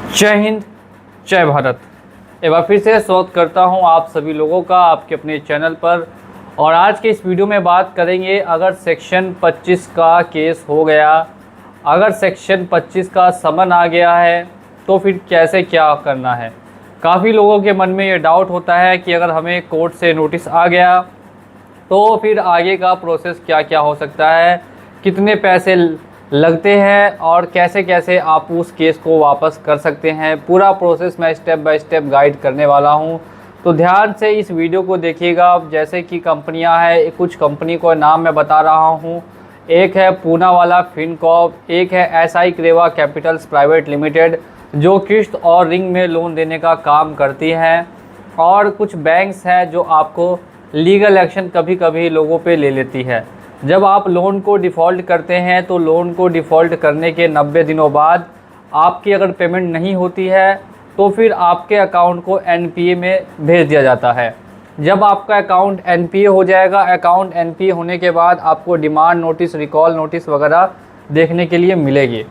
जय हिंद, जय भारत। एक बार फिर से स्वागत करता हूं आप सभी लोगों का आपके अपने चैनल पर। और आज के इस वीडियो में बात करेंगे, अगर सेक्शन 25 का केस हो गया, अगर सेक्शन 25 का समन आ गया है तो फिर कैसे क्या करना है। काफ़ी लोगों के मन में ये डाउट होता है कि अगर हमें कोर्ट से नोटिस आ गया तो फिर आगे का प्रोसेस क्या क्या हो सकता है, कितने पैसे लगते हैं और कैसे कैसे आप उस केस को वापस कर सकते हैं। पूरा प्रोसेस मैं स्टेप बाय स्टेप गाइड करने वाला हूं, तो ध्यान से इस वीडियो को देखिएगा। जैसे कि कंपनियां हैं, कुछ कंपनी को नाम मैं बता रहा हूं। एक है पूनावाला फिनकॉर्प, एक है एसआई क्रेवा कैपिटल्स प्राइवेट लिमिटेड जो किस्त और रिंग में लोन देने का काम करती हैं, और कुछ बैंक्स हैं जो आपको लीगल एक्शन कभी कभी लोगों पे ले लेती है। जब आप लोन को डिफ़ॉल्ट करते हैं तो लोन को डिफ़ॉल्ट करने के 90 दिनों बाद आपकी अगर पेमेंट नहीं होती है तो फिर आपके अकाउंट को एनपीए में भेज दिया जाता है। जब आपका अकाउंट एनपीए हो जाएगा, अकाउंट एनपीए होने के बाद आपको डिमांड नोटिस, रिकॉल नोटिस वगैरह देखने के लिए मिलेगी।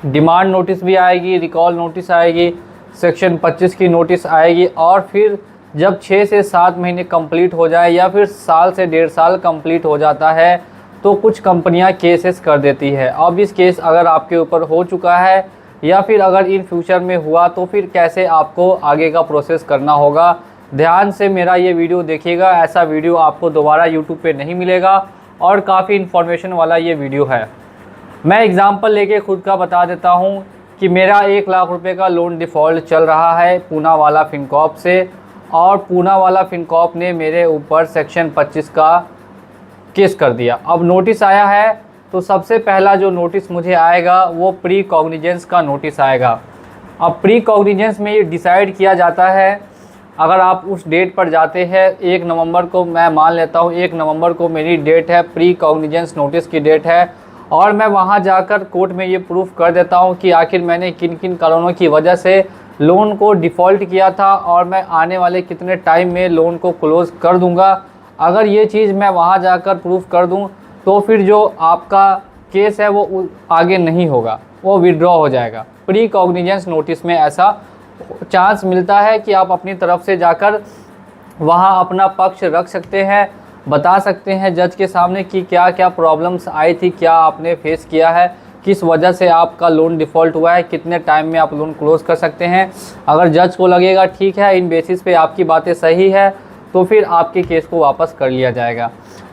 डिमांड नोटिस भी आएगी, रिकॉल नोटिस आएगी, सेक्शन 25 की नोटिस आएगी। और फिर जब 6 से 7 महीने कंप्लीट हो जाए या फिर साल से 1.5 साल कंप्लीट हो जाता है तो कुछ कंपनियां केसेस कर देती है। अब इस केस अगर आपके ऊपर हो चुका है या फिर अगर इन फ्यूचर में हुआ तो फिर कैसे आपको आगे का प्रोसेस करना होगा। ध्यान से मेरा ये वीडियो देखिएगा, ऐसा वीडियो आपको दोबारा यूट्यूब पे नहीं मिलेगा और काफ़ी इन्फॉर्मेशन वाला ये वीडियो है। मैं एग्ज़ाम्पल लेके खुद का बता देता हूँ कि मेरा 1 लाख रुपये का लोन डिफ़ॉल्ट चल रहा है पूनावाला फिनकॉर्प से, और पूनावाला फिनकॉर्प ने मेरे ऊपर सेक्शन 25 का केस कर दिया। अब नोटिस आया है तो सबसे पहला जो नोटिस मुझे आएगा वो प्री कॉग्निजेंस का नोटिस आएगा। अब प्री कॉग्निजेंस में ये डिसाइड किया जाता है, अगर आप उस डेट पर जाते हैं 1 नवंबर को, मैं मान लेता हूँ 1 नवंबर को मेरी डेट है, प्री कॉग्निजेंस नोटिस की डेट है, और मैं वहाँ जाकर कोर्ट में ये प्रूफ कर देता हूँ कि आखिर मैंने किन किन कारणों की वजह से लोन को डिफ़ॉल्ट किया था और मैं आने वाले कितने टाइम में लोन को क्लोज़ कर दूंगा। अगर ये चीज़ मैं वहाँ जाकर प्रूफ कर दूं तो फिर जो आपका केस है वो आगे नहीं होगा, वो विड्रॉ हो जाएगा। प्री कॉग्निजेंस नोटिस में ऐसा चांस मिलता है कि आप अपनी तरफ से जाकर वहाँ अपना पक्ष रख सकते हैं, बता सकते हैं जज के सामने कि क्या क्या प्रॉब्लम्स आई थी, क्या आपने फेस किया है, किस वजह से आपका लोन डिफ़ॉल्ट हुआ है, कितने टाइम में आप लोन क्लोज़ कर सकते हैं। अगर जज को लगेगा ठीक है, इन बेसिस पे आपकी बातें सही है, तो फिर आपके केस को वापस कर लिया जाएगा।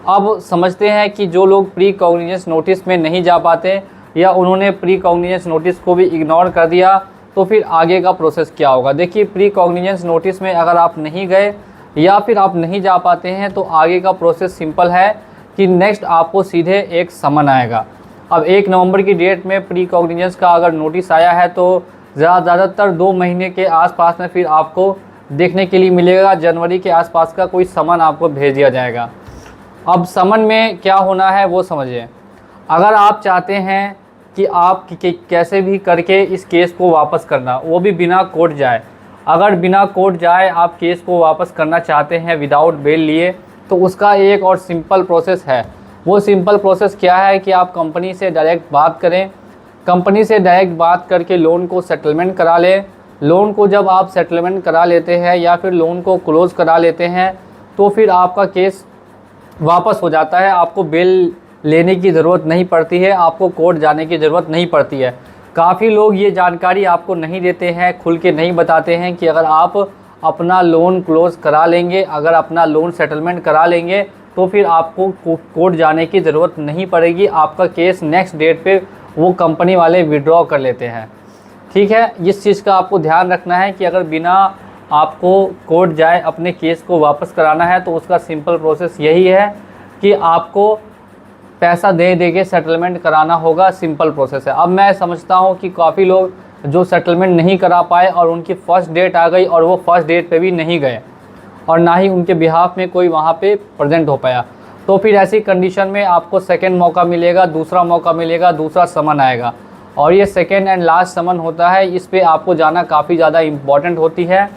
अब समझते हैं कि जो लोग प्री कॉग्निजेंस नोटिस में नहीं जा पाते या उन्होंने प्री कॉग्निजेंस नोटिस को भी इग्नोर कर दिया तो फिर आगे का प्रोसेस क्या होगा। देखिए, प्री कॉग्निजेंस नोटिस में अगर आप नहीं गए या फिर आप नहीं जा पाते हैं तो आगे का प्रोसेस सिंपल है कि नेक्स्ट आपको सीधे एक समन आएगा। अब 1 नवंबर की डेट में प्री कॉग्निजेंस का अगर नोटिस आया है तो ज़्यादातर 2 महीने के आसपास में फिर आपको देखने के लिए मिलेगा, जनवरी के आसपास का कोई समन आपको भेज दिया जाएगा। अब समन में क्या होना है वो समझिए। अगर आप चाहते हैं कि आप कैसे भी करके इस केस को वापस करना, वो भी बिना कोर्ट जाए, अगर बिना कोर्ट जाए आप केस को वापस करना चाहते हैं विदाउट बेल लिए, तो उसका एक और सिंपल प्रोसेस है। वो सिंपल प्रोसेस क्या है कि आप कंपनी से डायरेक्ट बात करें, कंपनी से डायरेक्ट बात करके लोन को सेटलमेंट करा लें। लोन को जब आप सेटलमेंट करा लेते हैं या फिर लोन को क्लोज़ करा लेते हैं तो फिर आपका केस वापस हो जाता है। आपको बेल लेने की ज़रूरत नहीं पड़ती है, आपको कोर्ट जाने की ज़रूरत नहीं पड़ती है। काफ़ी लोग ये जानकारी आपको नहीं देते हैं, खुल के नहीं बताते हैं कि अगर आप अपना लोन क्लोज़ करा लेंगे, अगर अपना लोन सेटलमेंट करा लेंगे तो फिर आपको कोर्ट जाने की ज़रूरत नहीं पड़ेगी। आपका केस नेक्स्ट डेट पे वो कंपनी वाले विड्रॉ कर लेते हैं। ठीक है, इस चीज़ का आपको ध्यान रखना है कि अगर बिना आपको कोर्ट जाए अपने केस को वापस कराना है तो उसका सिंपल प्रोसेस यही है कि आपको पैसा दे के सेटलमेंट कराना होगा। सिंपल प्रोसेस है। अब मैं समझता हूँ कि काफ़ी लोग जो सेटलमेंट नहीं करा पाए और उनकी फ़र्स्ट डेट आ गई और वो फर्स्ट डेट पे भी नहीं गए और ना ही उनके बिहाफ में कोई वहाँ पे प्रेजेंट हो पाया, तो फिर ऐसी कंडीशन में आपको सेकंड मौका मिलेगा, दूसरा मौका मिलेगा, दूसरा समन आएगा। और ये सेकंड एंड लास्ट समन होता है, इस पे आपको जाना काफ़ी ज़्यादा इम्पॉर्टेंट होती है।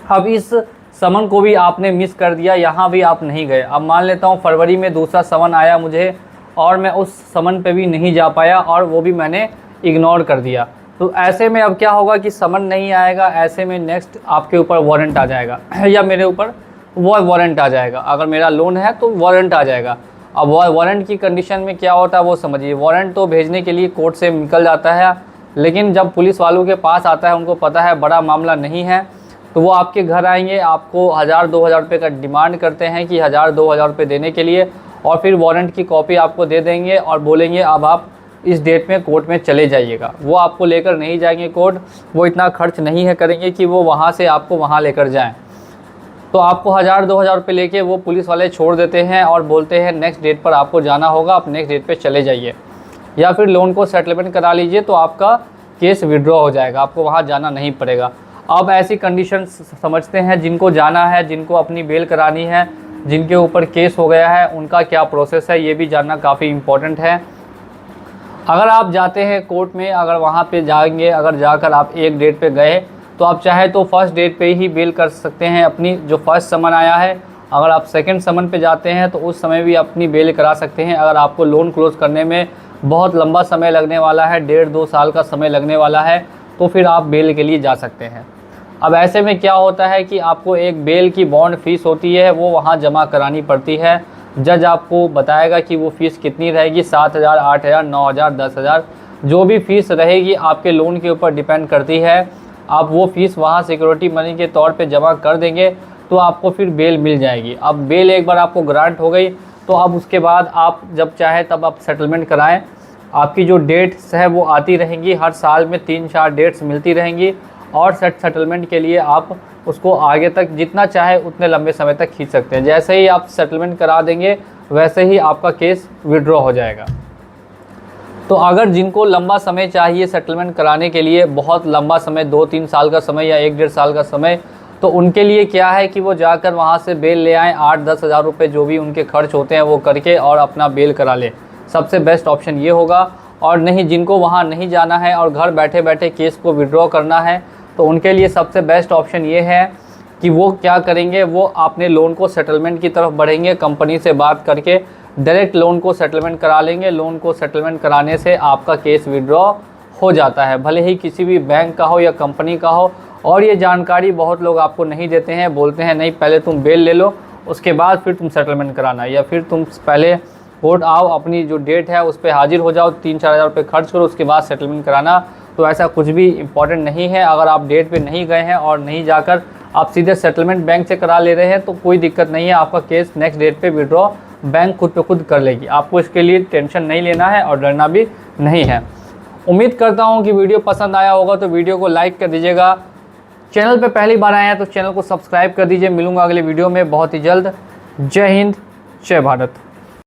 अब इस समन को भी आपने मिस कर दिया, यहाँ भी आप नहीं गए। अब मान लेता हूँ फरवरी में दूसरा समन आया मुझे और मैं उस समन पे भी नहीं जा पाया और वो भी मैंने इग्नोर कर दिया, तो ऐसे में अब क्या होगा कि समन नहीं आएगा, ऐसे में नेक्स्ट आपके ऊपर वारंट आ जाएगा या मेरे ऊपर वो वारंट आ जाएगा। अगर मेरा लोन है तो वारंट आ जाएगा। अब वारंट की कंडीशन में क्या होता है वो समझिए। वारंट तो भेजने के लिए कोर्ट से निकल जाता है, लेकिन जब पुलिस वालों के पास आता है, उनको पता है बड़ा मामला नहीं है, तो वो आपके घर आएंगे, आपको 1000-2000 रुपये का डिमांड करते हैं कि 1000-2000 रुपये देने के लिए, और फिर वारंट की कॉपी आपको दे देंगे और बोलेंगे अब आप इस डेट में कोर्ट में चले जाइएगा। वो आपको लेकर नहीं जाएंगे कोर्ट, वो इतना खर्च नहीं है करेंगे कि वो वहाँ से आपको वहाँ लेकर जाएं। तो आपको 1000-2000 रुपये लेके वो पुलिस वाले छोड़ देते हैं और बोलते हैं नेक्स्ट डेट पर आपको जाना होगा, आप नेक्स्ट डेट पे चले जाइए, या फिर लोन को सेटलमेंट करा लीजिए तो आपका केस विड्रॉ हो जाएगा, आपको वहाँ जाना नहीं पड़ेगा। अब ऐसी कंडीशन समझते हैं जिनको जाना है, जिनको अपनी बेल करानी है, जिनके ऊपर केस हो गया है, उनका क्या प्रोसेस है ये भी जानना काफ़ी इम्पोर्टेंट है। अगर आप जाते हैं कोर्ट में, अगर वहाँ पे जाएंगे, अगर जाकर आप एक डेट पे गए तो आप चाहे तो फर्स्ट डेट पे ही बेल कर सकते हैं अपनी, जो फर्स्ट समन आया है। अगर आप सेकंड समन पे जाते हैं तो उस समय भी अपनी बेल करा सकते हैं। अगर आपको लोन क्लोज करने में बहुत लंबा समय लगने वाला है, 1.5-2 साल का समय लगने वाला है, तो फिर आप बेल के लिए जा सकते हैं। अब ऐसे में क्या होता है कि आपको एक बेल की बॉन्ड फीस होती है, वो वहाँ जमा करानी पड़ती है। जज आपको बताएगा कि वो फ़ीस कितनी रहेगी, 7000, 8000, 9000, 10000, जो भी फ़ीस रहेगी आपके लोन के ऊपर डिपेंड करती है। आप वो फ़ीस वहाँ सिक्योरिटी मनी के तौर पे जमा कर देंगे तो आपको फिर बेल मिल जाएगी। अब बेल एक बार आपको ग्रांट हो गई तो अब उसके बाद आप जब चाहे तब आप सेटलमेंट कराएं। आपकी जो डेट्स है वो आती रहेंगी, हर साल में 3-4 डेट्स मिलती रहेंगी, और सेटलमेंट के लिए आप उसको आगे तक जितना चाहे उतने लंबे समय तक खींच सकते हैं। जैसे ही आप सेटलमेंट करा देंगे वैसे ही आपका केस विड्रॉ हो जाएगा। तो अगर जिनको लंबा समय चाहिए सेटलमेंट कराने के लिए, बहुत लंबा समय, 2-3 साल का समय या 1-1.5 साल का समय, तो उनके लिए क्या है कि वो जाकर वहाँ से बेल ले आएँ, 8-10 हज़ार रुपये जो भी उनके खर्च होते हैं वो करके और अपना बेल करा लें। सबसे बेस्ट ऑप्शन ये होगा। और नहीं, जिनको वहाँ नहीं जाना है और घर बैठे बैठे केस को विड्रॉ करना है, तो उनके लिए सबसे बेस्ट ऑप्शन ये है कि वो क्या करेंगे, वो अपने लोन को सेटलमेंट की तरफ बढ़ेंगे। कंपनी से बात करके डायरेक्ट लोन को सेटलमेंट करा लेंगे। लोन को सेटलमेंट कराने से आपका केस विड्रॉ हो जाता है, भले ही किसी भी बैंक का हो या कंपनी का हो। और ये जानकारी बहुत लोग आपको नहीं देते हैं, बोलते हैं नहीं पहले तुम बेल ले लो उसके बाद फिर तुम सेटलमेंट कराना, या फिर तुम पहले कोर्ट आओ, अपनी जो डेट है उस पर हाजिर हो जाओ, 3-4 हज़ार रुपये खर्च करो, उसके बाद सेटलमेंट कराना। तो ऐसा कुछ भी इम्पॉर्टेंट नहीं है। अगर आप डेट पे नहीं गए हैं और नहीं जाकर आप सीधे सेटलमेंट बैंक से करा ले रहे हैं तो कोई दिक्कत नहीं है, आपका केस नेक्स्ट डेट पे विड्रॉ बैंक खुद पे खुद कर लेगी। आपको इसके लिए टेंशन नहीं लेना है और डरना भी नहीं है। उम्मीद करता हूँ कि वीडियो पसंद आया होगा, तो वीडियो को लाइक कर दीजिएगा। चैनल पे पहली बार आए हैं तो चैनल को सब्सक्राइब कर दीजिए। मिलूंगा अगले वीडियो में बहुत ही जल्द। जय हिंद, जय भारत।